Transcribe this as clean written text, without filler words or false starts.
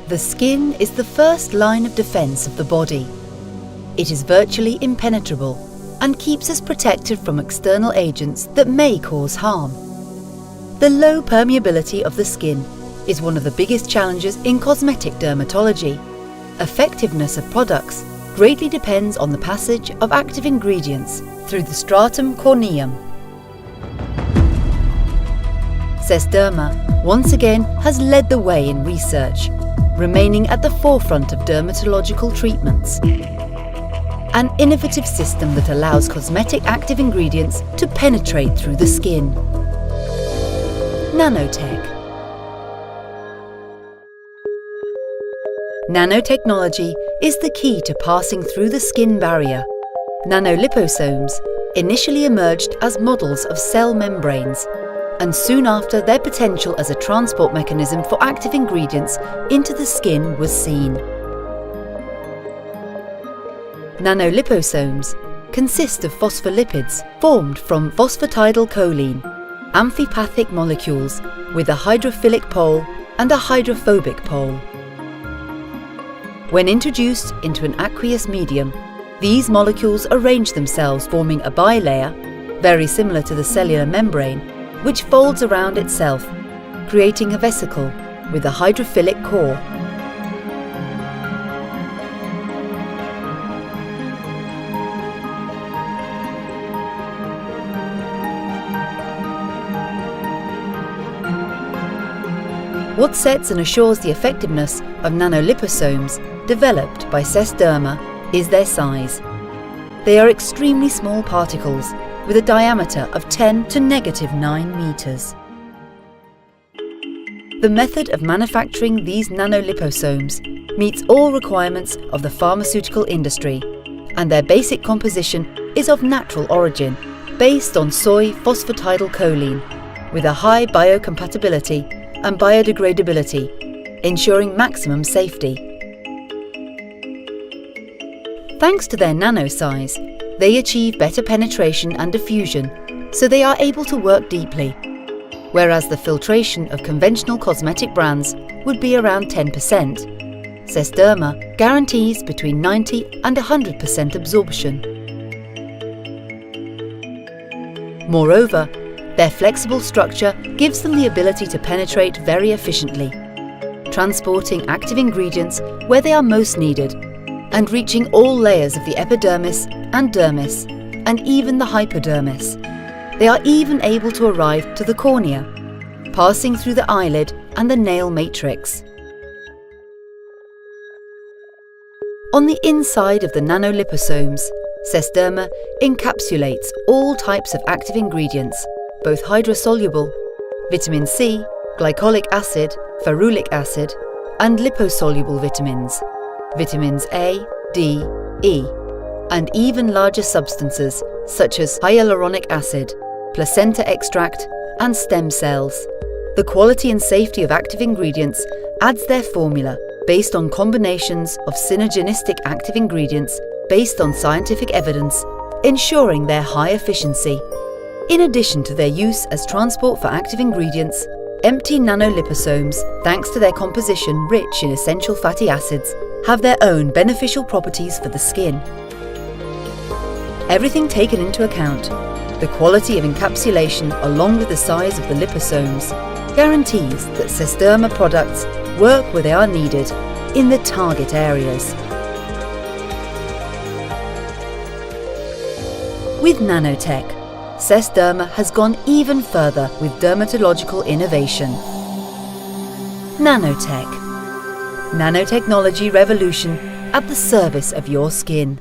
The skin is the first line of defense of the body. It is virtually impenetrable and keeps us protected from external agents that may cause harm. The low permeability of the skin is one of the biggest challenges in cosmetic dermatology. Effectiveness of products greatly depends on the passage of active ingredients through the stratum corneum. Sesderma once again has led the way in research, remaining at the forefront of dermatological treatments. An innovative system that allows cosmetic active ingredients to penetrate through the skin. Nanotech. Nanotechnology is the key to passing through the skin barrier. Nanoliposomes initially emerged as models of cell membranes, and soon after their potential as a transport mechanism for active ingredients into the skin was seen. Nanoliposomes consist of phospholipids formed from phosphatidylcholine, amphipathic molecules with a hydrophilic pole and a hydrophobic pole. When introduced into an aqueous medium, these molecules arrange themselves forming a bilayer, very similar to the cellular membrane, which folds around itself, creating a vesicle with a hydrophilic core. What sets and assures the effectiveness of nanoliposomes developed by Sesderma is their size. They are extremely small particles with a diameter of 10 to -9 meters. The method of manufacturing these nanoliposomes meets all requirements of the pharmaceutical industry, and their basic composition is of natural origin, based on soy phosphatidylcholine, with a high biocompatibility and biodegradability, ensuring maximum safety. Thanks to their nano size, they achieve better penetration and diffusion, so they are able to work deeply, whereas the filtration of conventional cosmetic brands would be around 10%. Sesderma guarantees between 90 and 100% absorption. Moreover, their flexible structure gives them the ability to penetrate very efficiently, transporting active ingredients where they are most needed and reaching all layers of the epidermis and dermis, and even the hypodermis. They are even able to arrive to the cornea, passing through the eyelid and the nail matrix. On the inside of the nanoliposomes, Sesderma encapsulates all types of active ingredients, both hydrosoluble, vitamin C, glycolic acid, ferulic acid, and liposoluble vitamins, vitamins A, D, E, and even larger substances such as hyaluronic acid, placenta extract, and stem cells. The quality and safety of active ingredients adds their formula based on combinations of synergistic active ingredients based on scientific evidence, ensuring their high efficiency. In addition to their use as transport for active ingredients, empty nanoliposomes, thanks to their composition rich in essential fatty acids, have their own beneficial properties for the skin. Everything taken into account, the quality of encapsulation along with the size of the liposomes guarantees that Sesderma products work where they are needed in the target areas. With nanotech, Sesderma has gone even further with dermatological innovation. Nanotech. Nanotechnology revolution at the service of your skin.